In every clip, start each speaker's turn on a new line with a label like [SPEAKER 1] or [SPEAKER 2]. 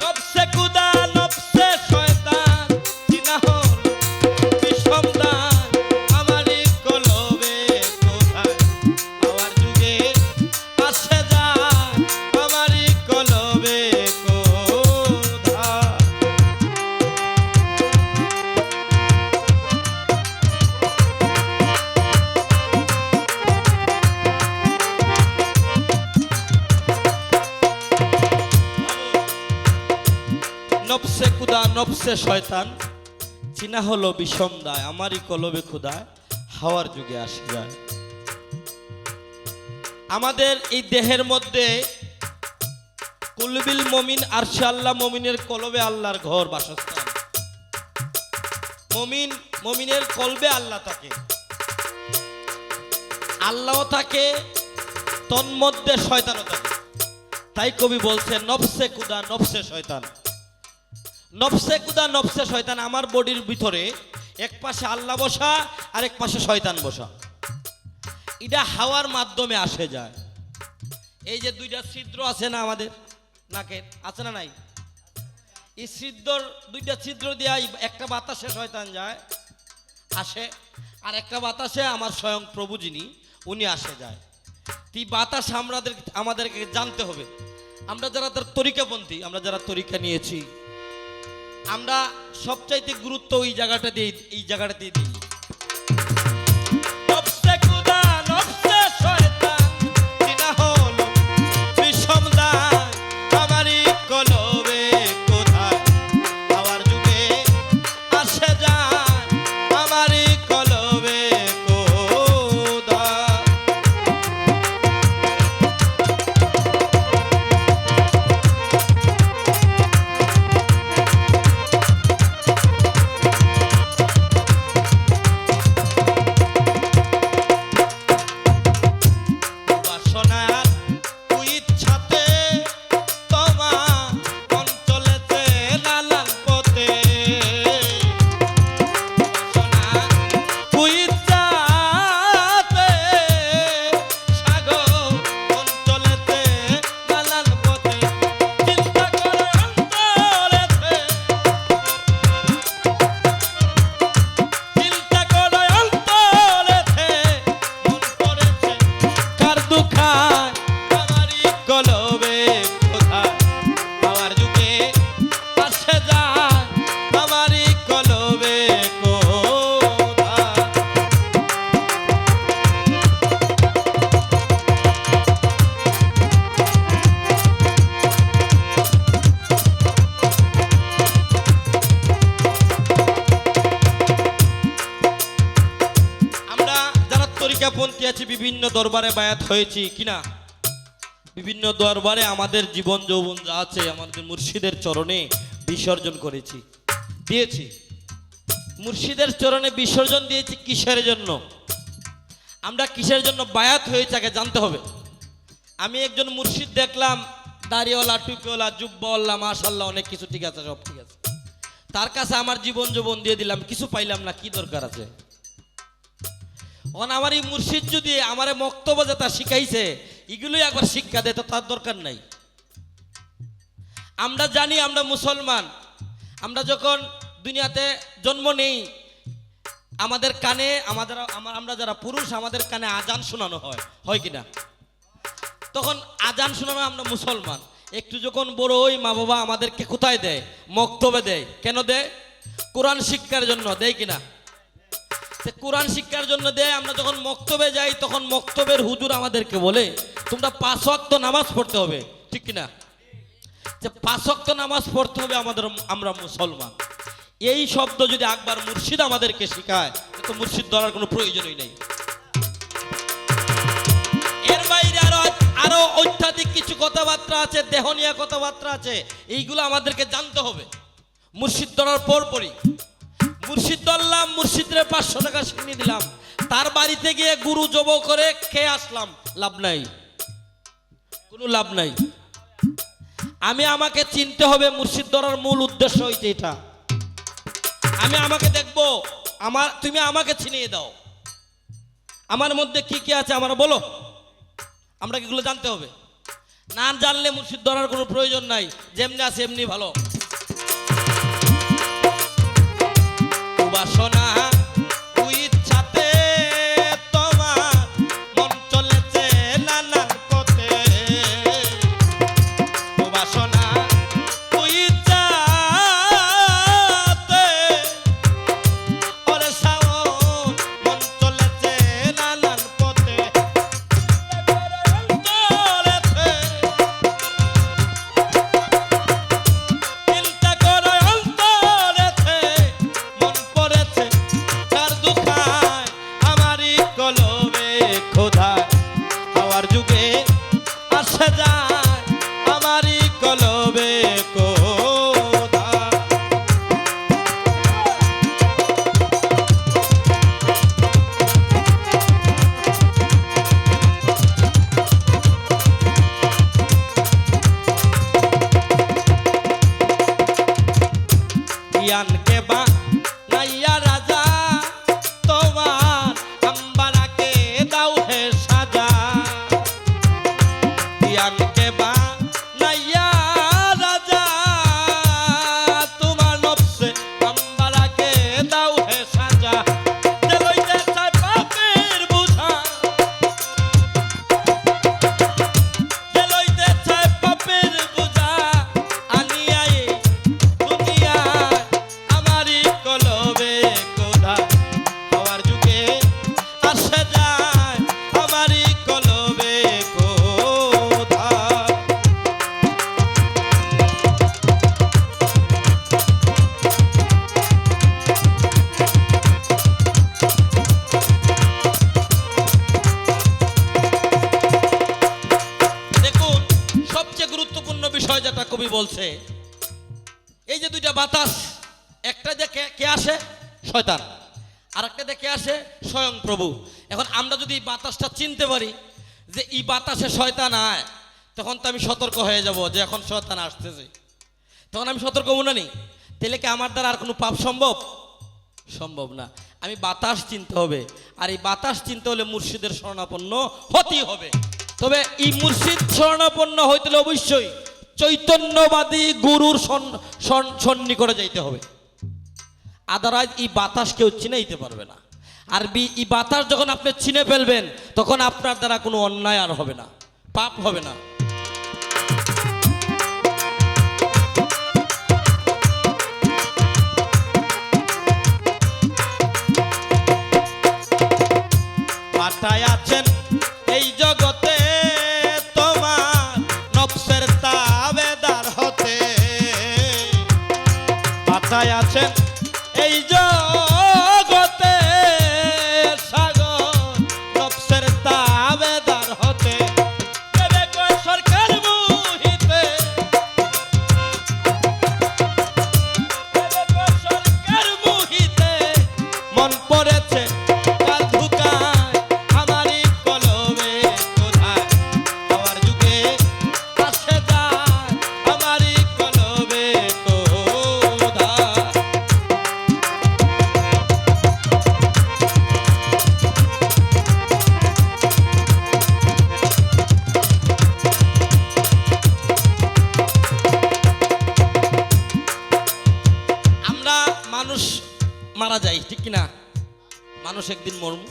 [SPEAKER 1] নফসে কুদা নফসে শয়তান চিনা হলো বিষম দান আমারই কলবে কোথায় আমার যুগে আসে যায় আমারই কলবে কোথায়। নফসে কুদা নফসে শয়তান চিনা হলো বিষম দায় আমারই কলবে খুদায় হাওয়ার যুগে আসে যায়। আমাদের এই দেহের মধ্যে কুলবিল মমিন আরশে আল্লাহ, মমিনের কলবে আল্লাহর ঘর বাসস্থান। মমিনের কলবে আল্লাহ থাকে, আল্লাহও থাকে, তন্মধ্যে শয়তানও থাকে। তাই কবি বলছে নফসে কুদা নফসে শয়তান। নফসে কুদা নফসে শয়তান, আমার বডির ভিতরে এক পাশে আল্লাহ বসা আর এক পাশে শয়তান বসা। এটা হাওয়ার মাধ্যমে আসে যায়। এই যে দুইটা ছিদ্র আছে না আমাদের নাকের, আছে না নাই? এই ছিদ্রর দুইটা ছিদ্র দিয়ে একটা বাতাসে শয়তান যায় আসে, আর একটা বাতাসে আমার স্বয়ং প্রভু যিনি উনি আসে যায়। এই বাতাস আমাদেরকে জানতে হবে। আমরা যারা তার তরিকাপন্থী, আমরা যারা তরিকা নিয়েছি, আমরা সবচাইতে গুরুত্ব এই জায়গাটা দিয়ে দিই। নফসে কুদা নফসে শয়তান চিনা হলো বিষম দান আমারই কলবে কোথায় হাওয়ার যুগে আসে যায় আমারই কলবে কোথায়। তরিকাপন্থী আছি, বিভিন্ন দরবারে বায়াত হয়েছি কিনা, বিভিন্ন দরবারে আমাদের জীবন যৌবন যা আছে আমাদের মুর্শিদের চরণে বিসর্জন করেছি, দিয়েছি। মুর্শিদের চরণে বিসর্জন দিয়েছি কিসের জন্য, আমরা কিসের জন্য বায়াত হয়েছে আগে জানতে হবে। আমি একজন মুর্শিদ দেখলাম, দাড়িওয়ালা, টুপিওয়ালা, জুব্বাওয়ালা, মাশাআল্লাহ অনেক কিছু ঠিক আছে, সব ঠিক আছে, তার কাছে আমার জীবন যৌবন দিয়ে দিলাম, কিছু পাইলাম না, কি দরকার আছে? আমার এই মুর্শিদ যদি আমার বক্তব্য যেটা শিখাইছে এগুলোই একবার শিক্ষা দেয় তো তার দরকার নাই। আমরা জানি আমরা মুসলমান, আমরা যখন দুনিয়াতে জন্ম নেই আমাদের কানে আমরা যারা পুরুষ আমাদের কানে আজান শোনানো হয় কিনা, তখন আজান শোনানো আমরা মুসলমান। একটু যখন বড় ওই মা বাবা আমাদেরকে কোথায় দেয়? মক্তবে দেয়। কেন দেয়? কোরআন শিক্ষার জন্য দেয় কিনা? কোরআন শিক্ষার জন্য দেয়। আমরা যখন মক্তবে যাই তখন মক্তবের হুজুর আমাদেরকে বলে তোমরা 5 ওয়াক্ত নামাজ পড়তে হবে, ঠিক কিনা? যে 5 ওয়াক্ত নামাজ পড়তে হবে আমরা মুসলমান। এই শব্দ যদি একবার মুর্শিদ আমাদেরকে শেখায় তো মুর্শিদ ধরার কোনো প্রয়োজনই নেই। এর বাইরে আরো অত্যাধিক কিছু কথাবার্তা আছে, দেহনীয় কথাবার্তা আছে, এইগুলো আমাদেরকে জানতে হবে। মুর্শিদ ধরার পরপরই মুর্শিদ ধরলাম, মুর্শিদের 500 টাকা ছিনিয়ে দিলাম, তার বাড়িতে গিয়ে গুরু জব করে খেয়ে আসলাম, লাভ নাই, কোনো লাভ নাই। আমাকে চিনতে হবে। মুর্শিদ ধরার মূল উদ্দেশ্য হইছে এটা। আমাকে দেখবো, তুমি আমাকে চিনিয়ে দাও, আমার মধ্যে কি কি আছে আমার বলো, আমরা এগুলো জানতে হবে। না জানলে মুর্শিদ ধরার কোনো প্রয়োজন নাই, যেমনি আছে এমনি ভালো। উপাসনা ইচ্ছাতে তোমার মন চলেছে নানান পথে, উপাসনা ইচ্ছাতে ওরে শাওন মন চলেছে নানান পথে, চিন্তা করে অন্তরেতে মন পড়েছে তার দুঃখায় আমারই কলবে খোদা, হওয়ার যুগে আসে যায় আমারই কলবে খোদা। জ্ঞানকে বা নাইয়া রাজা তোমার আম্বারাকে দাও হে সাজা, জ্ঞানকে বা নাইয়া রাজা তোমার নফসে আম্বারাকে দাও হে সাজা, যে লইতে চায় পাপের বুঝা, যে লইতে চায় পাপের বুঝা আনিয়াই দুনিয়ায় আমারই কলবে খোদা, হওয়ার যুগে আসে যায় আমারই কলবে খোদা। দেখুন সবচেয়ে গুরুত্বপূর্ণ বিষয় যেটা কবি বলছে, এই যে দুইটা বাতাস, একটা দেখে কে আসে শয়তান, আর একটা দেখে আসে স্বয়ং প্রভু। এখন আমরা যদি এই বাতাসটা চিনতে পারি যে এই বাতাসে শয়তান আয়, তখন তো আমি সতর্ক হয়ে যাব যে এখন শয়তান আসতেছে, তখন আমি সতর্ক হব না নি? তাহলে কি আমার দ্বারা আর কোনো পাপ সম্ভব? সম্ভব না। আমি বাতাস চিনতে হবে, আর এই বাতাস চিনতে হলে মুর্শিদের শরণাপন্ন হতেই হবে। তবে এই মুর্শিদ শরণাপন্ন হইতে হলে অবশ্যই চৈতন্যবাদী গুরুর সন্নি করে যাইতে হবে, আদারওয়াইজ এই বাতাস কেউ চিনাইতে পারবে না। আর এই বাতাস যখন আপনি চিনে ফেলবেন, তখন আপনার দ্বারা কোনো অন্যায় আর হবে না, পাপ হবে না। পাঠায় আছেন এই জগতে তোমার নফসের তাবেদার হতে, পাঠায় আছেন এই জগতে সাগর নফসের তাবেদার হতে, দেবে কয় সরকার মুহিতে, দেবে কয় সরকার মুহিতে মন পড়েছে কাল ধুকায় আমারই কলবে কোথায়, হওয়ার যুগে আসে যায় আমারই কলবে কোথায়। আমরা মানুষ মারা যাই, ঠিক কিনা? মানুষ একদিন মরব।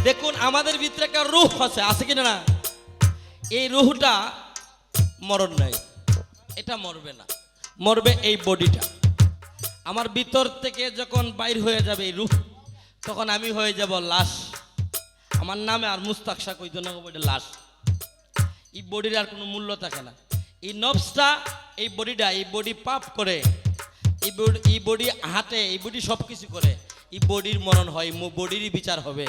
[SPEAKER 1] দেখুন আমাদের ভিতরে একটা রূহ আছে কিনা না? এই রূহটা মরণ নাই, এটা মরবে না, মরবে এই বডিটা। আমার ভিতর থেকে যখন বাইর হয়ে যাবে এই রূহ, তখন আমি হয়ে যাব লাশ। আমার নামে আর মুস্তাক শাহ কইতো না, বইটা লাশ। এই বডির আর কোনো মূল্য থাকে না। এই নফসটা, এই বডিটা, এই বডি পাপ করে, এই বডি হাঁটে, এই বডি সব কিছু করে, এই বডির মরণ হয়, বডিরই বিচার হবে,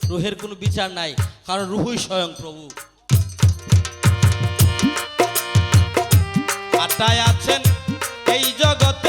[SPEAKER 1] রুহের কোনো বিচার নাই, কারণ রুহুই স্বয়ং প্রভু। পাঠায় আছেন এই জগৎ